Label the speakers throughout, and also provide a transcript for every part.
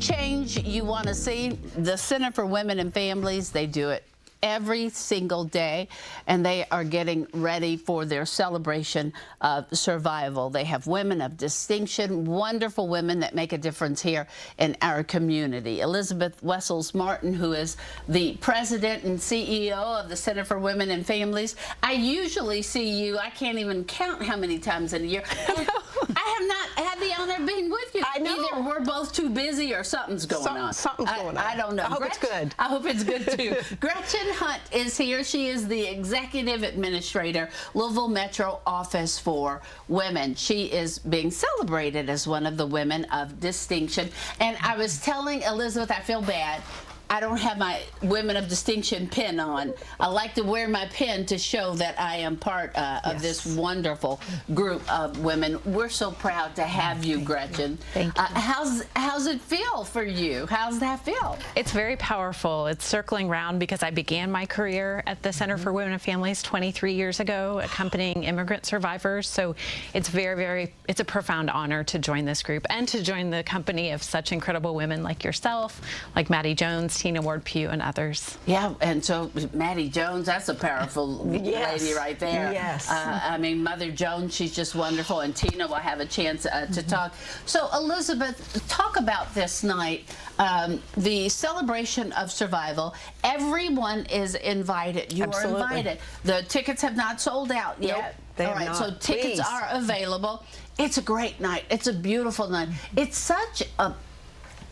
Speaker 1: change you want to see, the Center for Women and Families, they do it every single day, and they are getting ready for their celebration of survival. They have women of distinction, wonderful women that make a difference here in our community. Elizabeth Wessels Martin, who is the president and CEO of the Center for Women and Families. I usually see you, I can't even count how many times in a year. I have not had the honor of being with you.
Speaker 2: I know.
Speaker 1: Either we're both too busy or something's going on.
Speaker 2: Something's going on.
Speaker 1: I don't know.
Speaker 2: I hope it's good.
Speaker 1: I hope it's good too. Gretchen Hunt is here. She is the Executive Administrator, Louisville Metro Office for Women. She is being celebrated as one of the women of distinction. And I was telling Elizabeth, I feel bad. I don't have my Women of Distinction pin on. I like to wear my pin to show that I am part of this wonderful group of women. We're so proud to have you, Gretchen.
Speaker 3: Thank you.
Speaker 1: How's it feel for you? How's that feel?
Speaker 3: It's very powerful. It's circling round because I began my career at the Center for Women and Families 23 years ago, accompanying immigrant survivors. So it's it's a profound honor to join this group and to join the company of such incredible women like yourself, like Maddie Jones, Tina Ward Pugh, and others.
Speaker 1: Yeah, and so Maddie Jones, that's a powerful lady right there.
Speaker 2: Yes.
Speaker 1: I mean, Mother Jones, she's just wonderful, and Tina will have a chance to talk. So, Elizabeth, talk about this night, the celebration of survival. Everyone is invited. You
Speaker 2: Absolutely.
Speaker 1: are invited. The tickets have not sold out yet.
Speaker 2: Nope, they
Speaker 1: All
Speaker 2: have
Speaker 1: right,
Speaker 2: not.
Speaker 1: so tickets
Speaker 2: Please.
Speaker 1: are available. It's a great night. It's a beautiful night. It's such a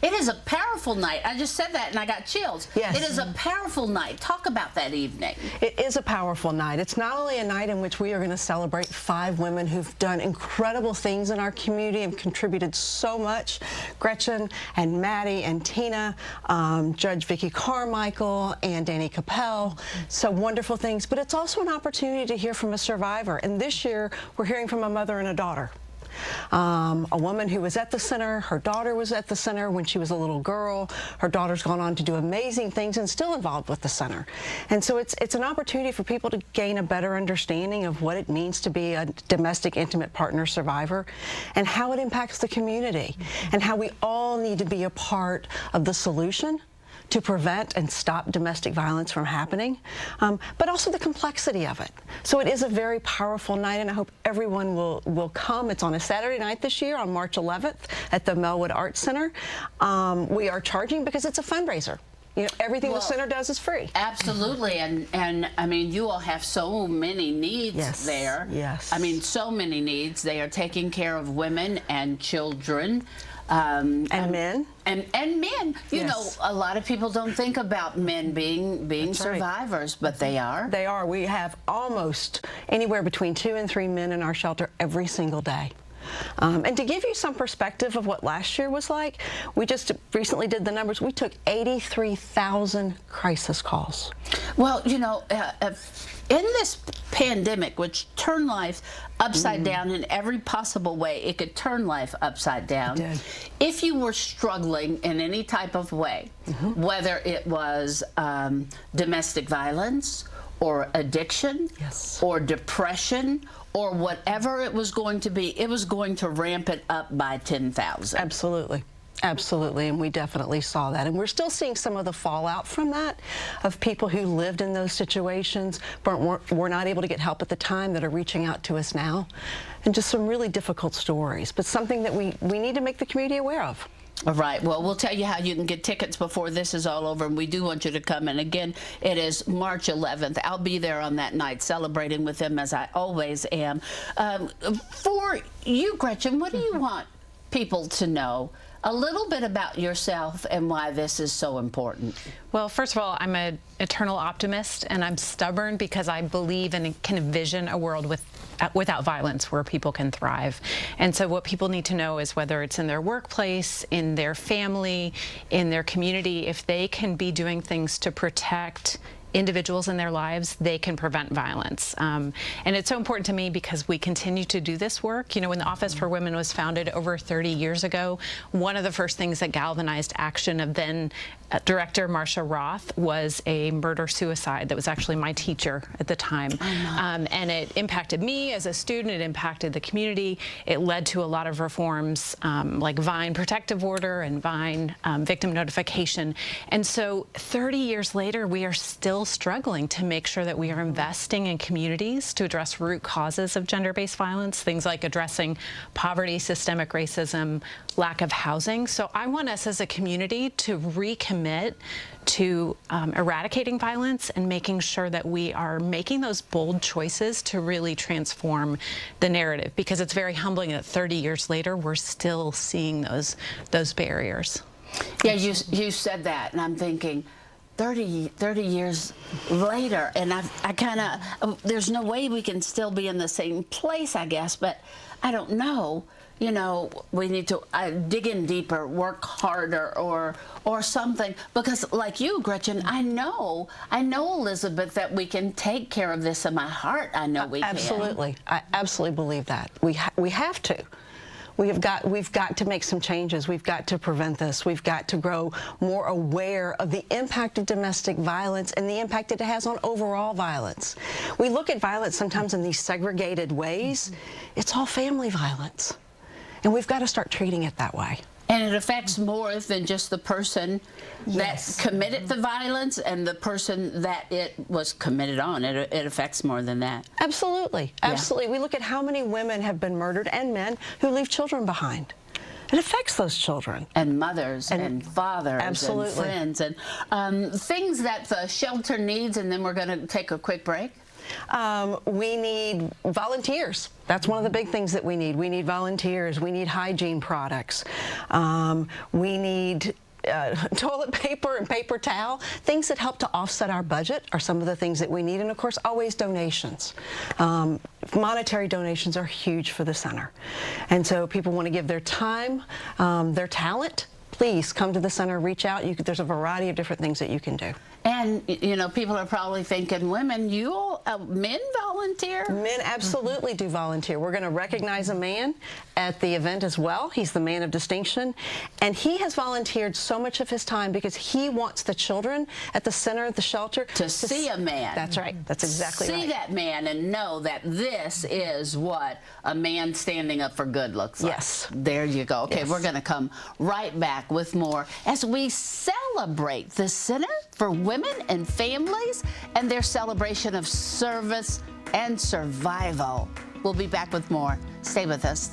Speaker 1: It is a powerful night. I just said that and I got chills.
Speaker 2: Yes.
Speaker 1: It is a powerful night. Talk about that evening.
Speaker 2: It is a powerful night. It's not only a night in which we are going to celebrate 5 women who've done incredible things in our community and contributed so much. Gretchen and Maddie and Tina, Judge Vicki Carmichael and Danny Capel. So wonderful things. But it's also an opportunity to hear from a survivor. And this year, we're hearing from a mother and a daughter. A woman who was at the center, her daughter was at the center when she was a little girl. Her daughter's gone on to do amazing things and still involved with the center. And so it's an opportunity for people to gain a better understanding of what it means to be a domestic intimate partner survivor and how it impacts the community and how we all need to be a part of the solution to prevent and stop domestic violence from happening, but also the complexity of it. So it is a very powerful night, and I hope everyone will come. It's on a Saturday night this year, on March 11th, at the Melwood Arts Center. We are charging because it's a fundraiser. You know, everything the center does is free.
Speaker 1: Absolutely, and I mean, you all have so many needs there.
Speaker 2: Yes.
Speaker 1: I mean, so many needs. They are taking care of women and children. And
Speaker 2: men.
Speaker 1: And men. You know, a lot of people don't think about men being survivors, but they are.
Speaker 2: They are. We have almost anywhere between 2 and 3 men in our shelter every single day. And to give you some perspective of what last year was like, we just recently did the numbers. We took 83,000 crisis calls.
Speaker 1: Well, you know, in this pandemic, which turned life upside down in every possible way, it could turn life upside down.
Speaker 2: It did.
Speaker 1: If you were struggling in any type of way, whether it was domestic violence or addiction or depression or whatever it was going to be, it was going to ramp it up by 10,000.
Speaker 2: Absolutely. Absolutely, and we definitely saw that. And we're still seeing some of the fallout from that, of people who lived in those situations but were not able to get help at the time that are reaching out to us now. And just some really difficult stories, but something that we need to make the community aware of.
Speaker 1: All right. Well, we'll tell you how you can get tickets before this is all over, and we do want you to come. And again, it is March 11th. I'll be there on that night celebrating with them, as I always am. For you, Gretchen, what do you want people to know a little bit about yourself and why this is so important?
Speaker 3: Well, first of all, I'm an eternal optimist, and I'm stubborn because I believe and can envision a world without violence where people can thrive. And so what people need to know is whether it's in their workplace, in their family, in their community, if they can be doing things to protect individuals in their lives, they can prevent violence. And it's so important to me because we continue to do this work. You know, when the Office for Women was founded over 30 years ago, one of the first things that galvanized action of then Director Marcia Roth was a murder-suicide that was actually my teacher at the time. And it impacted me as a student, it impacted the community. It led to a lot of reforms like VINE protective order and VINE victim notification. And so 30 years later, we are still struggling to make sure that we are investing in communities to address root causes of gender-based violence, things like addressing poverty, systemic racism, lack of housing. So I want us as a community to recommit to eradicating violence and making sure that we are making those bold choices to really transform the narrative, because it's very humbling that 30 years later we're still seeing those barriers.
Speaker 1: Yeah, you said that, and I'm thinking 30 years later, and I kind of, there's no way we can still be in the same place, I guess, but I don't know. You know, we need to dig in deeper, work harder, or something. Because, like you, Gretchen, I know, Elizabeth, that we can take care of this in my heart. I know we can.
Speaker 2: Absolutely, I absolutely believe that. We have to. We've got to make some changes. We've got to prevent this. We've got to grow more aware of the impact of domestic violence and the impact it has on overall violence. We look at violence sometimes in these segregated ways. It's all family violence. And we've got to start treating it that way.
Speaker 1: And it affects more than just the person that committed the violence and the person that it was committed on. It affects more than that.
Speaker 2: Absolutely. Absolutely. Yeah. We look at how many women have been murdered and men who leave children behind. It affects those children.
Speaker 1: And mothers and fathers
Speaker 2: absolutely.
Speaker 1: And friends and things that the shelter needs, and then we're going to take a quick break.
Speaker 2: We need volunteers. That's one of the big things that we need. We need volunteers. We need hygiene products. We need toilet paper and paper towel. Things that help to offset our budget are some of the things that we need. And of course, always donations. Monetary donations are huge for the center. And so people want to give their time, their talent. Please come to the center, reach out. There's a variety of different things that you can do.
Speaker 1: And, you know, people are probably thinking, women, men volunteer?
Speaker 2: Men absolutely do volunteer. We're going to recognize a man at the event as well. He's the man of distinction. And he has volunteered so much of his time because he wants the children at the center of the shelter
Speaker 1: to see a man.
Speaker 2: That's right. That's exactly right.
Speaker 1: See that man and know that this is what a man standing up for good looks like.
Speaker 2: Yes.
Speaker 1: There you go. Okay,
Speaker 2: yes.
Speaker 1: We're going to come right back with more as we celebrate the Center for Women and Families and their celebration of service and survival. We'll be back with more. Stay with us.